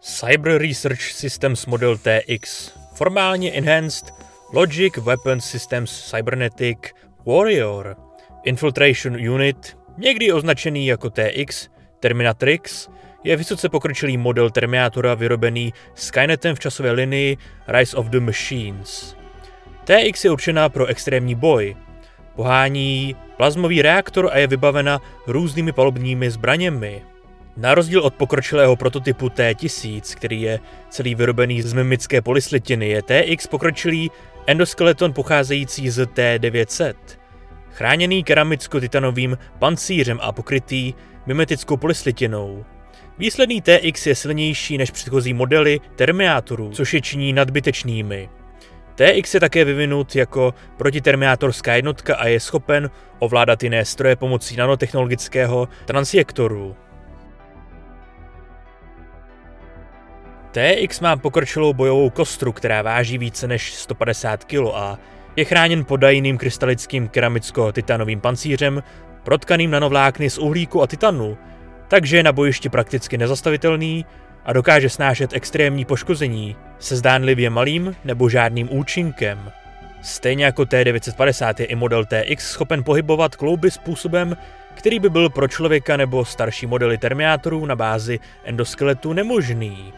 Cyber Research Systems Model TX, formálně Enhanced Logic Weapons Systems Cybernetic Warrior Infiltration Unit, někdy označený jako TX, Terminatrix, je vysoce pokročilý model Terminátora vyrobený Skynetem v časové linii Rise of the Machines. TX je určená pro extrémní boj, pohání plazmový reaktor a je vybavena různými palubními zbraněmi. Na rozdíl od pokročilého prototypu T-1000, který je celý vyrobený z mimické polyslitiny, je TX pokročilý endoskeleton pocházející z T-900, chráněný keramicko-titanovým pancířem a pokrytý mimetickou polyslitinou. Výsledný TX je silnější než předchozí modely Terminátorů, což je činí nadbytečnými. TX je také vyvinut jako protiterminátorská jednotka a je schopen ovládat jiné stroje pomocí nanotechnologického transjektoru. TX má pokročilou bojovou kostru, která váží více než 150 kg a je chráněn podajným krystalickým keramicko-titanovým pancířem protkaným nanovlákny z uhlíku a titanu, takže je na bojišti prakticky nezastavitelný a dokáže snášet extrémní poškození se zdánlivě malým nebo žádným účinkem. Stejně jako T-950 je i model TX schopen pohybovat klouby způsobem, který by byl pro člověka nebo starší modely Terminátorů na bázi endoskeletu nemožný.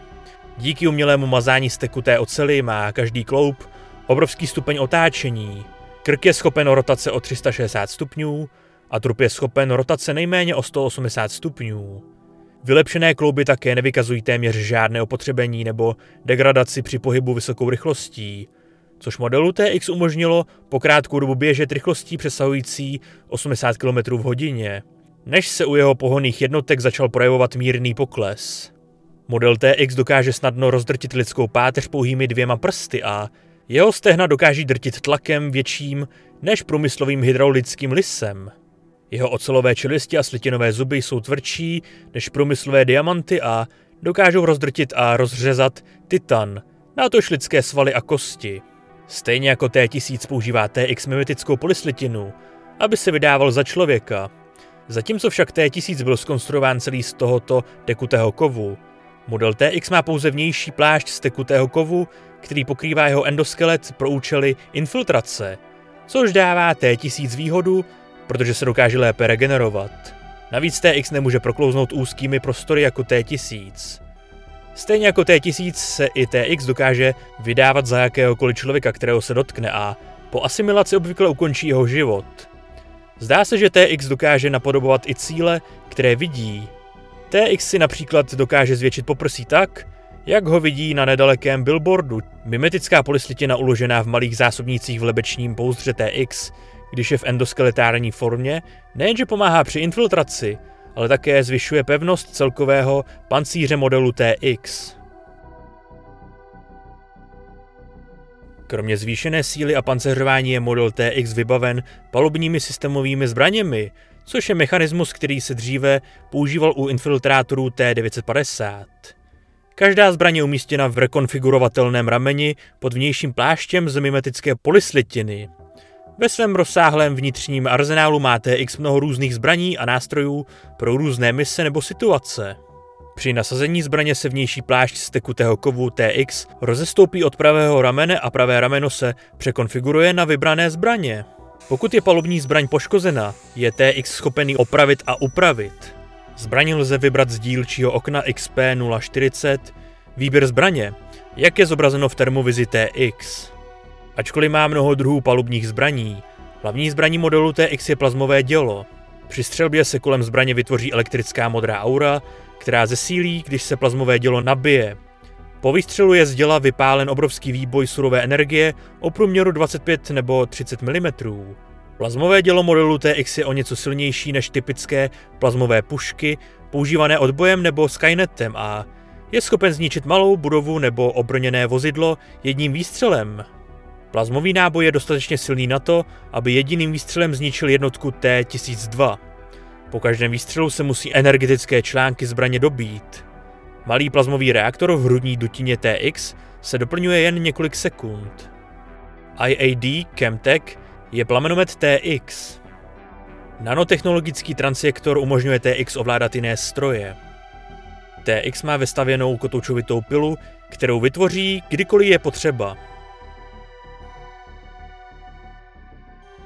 Díky umělému mazání z tekuté oceli má každý kloub obrovský stupeň otáčení. Krk je schopen rotace o 360 stupňů a trup je schopen rotace nejméně o 180 stupňů. Vylepšené klouby také nevykazují téměř žádné opotřebení nebo degradaci při pohybu vysokou rychlostí, což modelu TX umožnilo po krátkou dobu běžet rychlostí přesahující 80 km v hodině, než se u jeho pohonných jednotek začal projevovat mírný pokles. Model TX dokáže snadno rozdrtit lidskou páteř pouhými 2 prsty a jeho stehna dokáží drtit tlakem větším než průmyslovým hydraulickým lisem. Jeho ocelové čelisti a slitinové zuby jsou tvrdší než průmyslové diamanty a dokážou rozdrtit a rozřezat titan, natož lidské svaly a kosti. Stejně jako T-1000 používá TX mimetickou polyslitinu, aby se vydával za člověka. Zatímco však T-1000 byl zkonstruován celý z tohoto tekutého kovu, model TX má pouze vnější plášť z tekutého kovu, který pokrývá jeho endoskelet pro účely infiltrace, což dává T-1000 výhodu, protože se dokáže lépe regenerovat. Navíc TX nemůže proklouznout úzkými prostory jako T-1000. Stejně jako T-1000 se i TX dokáže vydávat za jakéhokoliv člověka, kterého se dotkne a po asimilaci obvykle ukončí jeho život. Zdá se, že TX dokáže napodobovat i cíle, které vidí. TX si například dokáže zvětšit poprsí tak, jak ho vidí na nedalekém billboardu. Mimetická polyslitina uložená v malých zásobnících v lebečním pouzdře TX, když je v endoskeletární formě, nejenže pomáhá při infiltraci, ale také zvyšuje pevnost celkového pancíře modelu TX. Kromě zvýšené síly a pancéřování je model TX vybaven palubními systémovými zbraněmi, což je mechanismus, který se dříve používal u infiltrátorů T-950. Každá zbraň je umístěna v rekonfigurovatelném rameni pod vnějším pláštěm z mimetické polyslitiny. Ve svém rozsáhlém vnitřním arzenálu má TX mnoho různých zbraní a nástrojů pro různé mise nebo situace. Při nasazení zbraně se vnější plášť z tekutého kovu TX rozestoupí od pravého ramene a pravé rameno se překonfiguruje na vybrané zbraně. Pokud je palubní zbraň poškozena, je TX schopen opravit a upravit. Zbraň lze vybrat z dílčího okna XP040, výběr zbraně, jak je zobrazeno v termovizi TX. Ačkoliv má mnoho druhů palubních zbraní, hlavní zbraní modelu TX je plazmové dělo. Při střelbě se kolem zbraně vytvoří elektrická modrá aura, která zesílí, když se plazmové dělo nabije. Po výstřelu je z děla vypálen obrovský výboj surové energie o průměru 25 nebo 30 mm. Plazmové dělo modelu TX je o něco silnější než typické plazmové pušky používané odbojem nebo Skynetem a je schopen zničit malou budovu nebo obrněné vozidlo jedním výstřelem. Plazmový náboj je dostatečně silný na to, aby jediným výstřelem zničil jednotku T-1002. Po každém výstřelu se musí energetické články zbraně dobít. Malý plazmový reaktor v hrudní dutině TX se doplňuje jen několik sekund. IAD Chemtech je plamenomet TX. Nanotechnologický transjektor umožňuje TX ovládat jiné stroje. TX má vestavěnou kotoučovitou pilu, kterou vytvoří, kdykoliv je potřeba.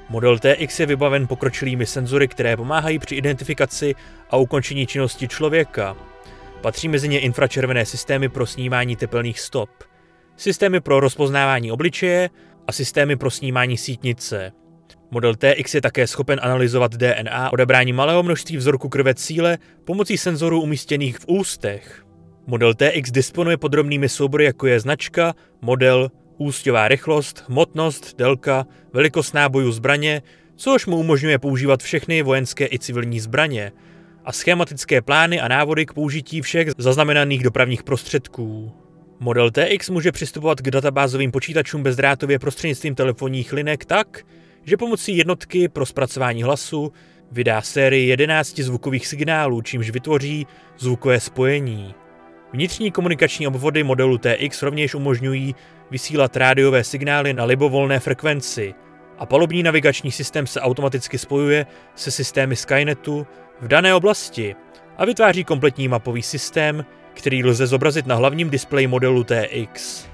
Model TX je vybaven pokročilými senzory, které pomáhají při identifikaci a ukončení činnosti člověka. Patří mezi ně infračervené systémy pro snímání tepelných stop, systémy pro rozpoznávání obličeje a systémy pro snímání sítnice. Model TX je také schopen analyzovat DNA odebráním malého množství vzorku krve cíle pomocí senzorů umístěných v ústech. Model TX disponuje podrobnými soubory, jako je značka, model, úsťová rychlost, hmotnost, délka, velikost nábojů zbraně, což mu umožňuje používat všechny vojenské i civilní zbraně, a schematické plány a návody k použití všech zaznamenaných dopravních prostředků. Model TX může přistupovat k databázovým počítačům bezdrátově prostřednictvím telefonních linek tak, že pomocí jednotky pro zpracování hlasu vydá sérii 11 zvukových signálů, čímž vytvoří zvukové spojení. Vnitřní komunikační obvody modelu TX rovněž umožňují vysílat rádiové signály na libovolné frekvenci a palubní navigační systém se automaticky spojuje se systémy Skynetu v dané oblasti a vytváří kompletní mapový systém, který lze zobrazit na hlavním displeji modelu TX.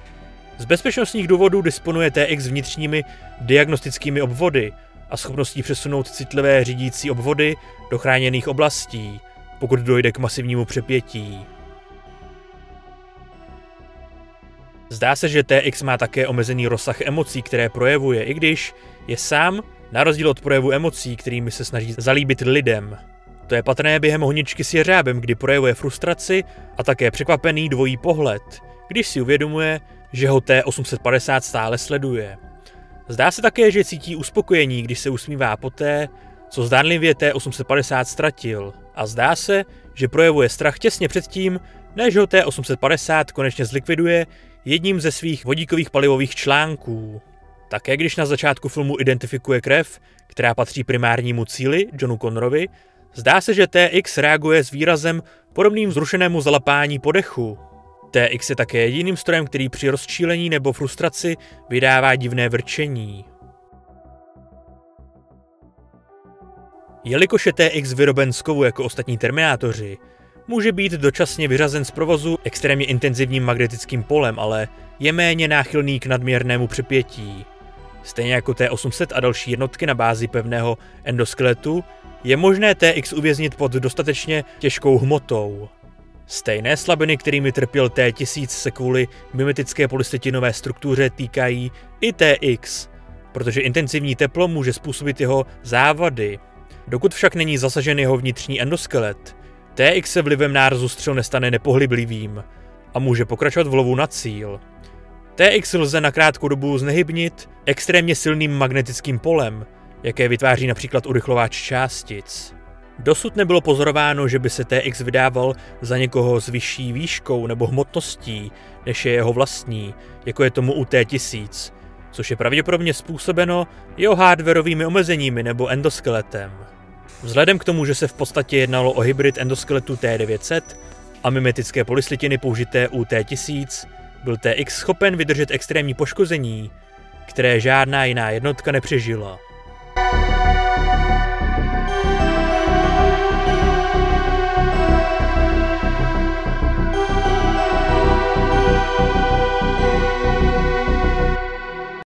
Z bezpečnostních důvodů disponuje TX vnitřními diagnostickými obvody a schopností přesunout citlivé řídící obvody do chráněných oblastí, pokud dojde k masivnímu přepětí. Zdá se, že TX má také omezený rozsah emocí, které projevuje, i když je sám, na rozdíl od projevu emocí, kterými se snaží zalíbit lidem. To je patrné během honičky s jeřábem, kdy projevuje frustraci a také překvapený dvojí pohled, když si uvědomuje, že ho T-850 stále sleduje. Zdá se také, že cítí uspokojení, když se usmívá poté, co zdánlivě T-850 ztratil, a zdá se, že projevuje strach těsně předtím, než ho T-850 konečně zlikviduje jedním ze svých vodíkových palivových článků. Také když na začátku filmu identifikuje krev, která patří primárnímu cíli, Johnu Connorovi, zdá se, že TX reaguje s výrazem podobným vzrušenému zalapání po dechu. TX je také jediným strojem, který při rozčílení nebo frustraci vydává divné vrčení. Jelikož je TX vyroben z kovu jako ostatní Terminátoři, může být dočasně vyřazen z provozu extrémně intenzivním magnetickým polem, ale je méně náchylný k nadměrnému přepětí. Stejně jako T-800 a další jednotky na bázi pevného endoskeletu, je možné TX uvěznit pod dostatečně těžkou hmotou. Stejné slabiny, kterými trpěl T-1000, se kvůli mimetické polystytinové struktuře týkají i TX, protože intenzivní teplo může způsobit jeho závady. Dokud však není zasažen jeho vnitřní endoskelet, TX se vlivem nárazu střel nestane nepohyblivým a může pokračovat v lovu na cíl. TX lze na krátkou dobu znehybnit extrémně silným magnetickým polem, jaké vytváří například urychlovač částic. Dosud nebylo pozorováno, že by se TX vydával za někoho s vyšší výškou nebo hmotností, než je jeho vlastní, jako je tomu u T-1000, což je pravděpodobně způsobeno jeho hardwarovými omezeními nebo endoskeletem. Vzhledem k tomu, že se v podstatě jednalo o hybrid endoskeletu T-900 a mimetické polyslitiny použité u T-1000, byl TX schopen vydržet extrémní poškození, které žádná jiná jednotka nepřežila.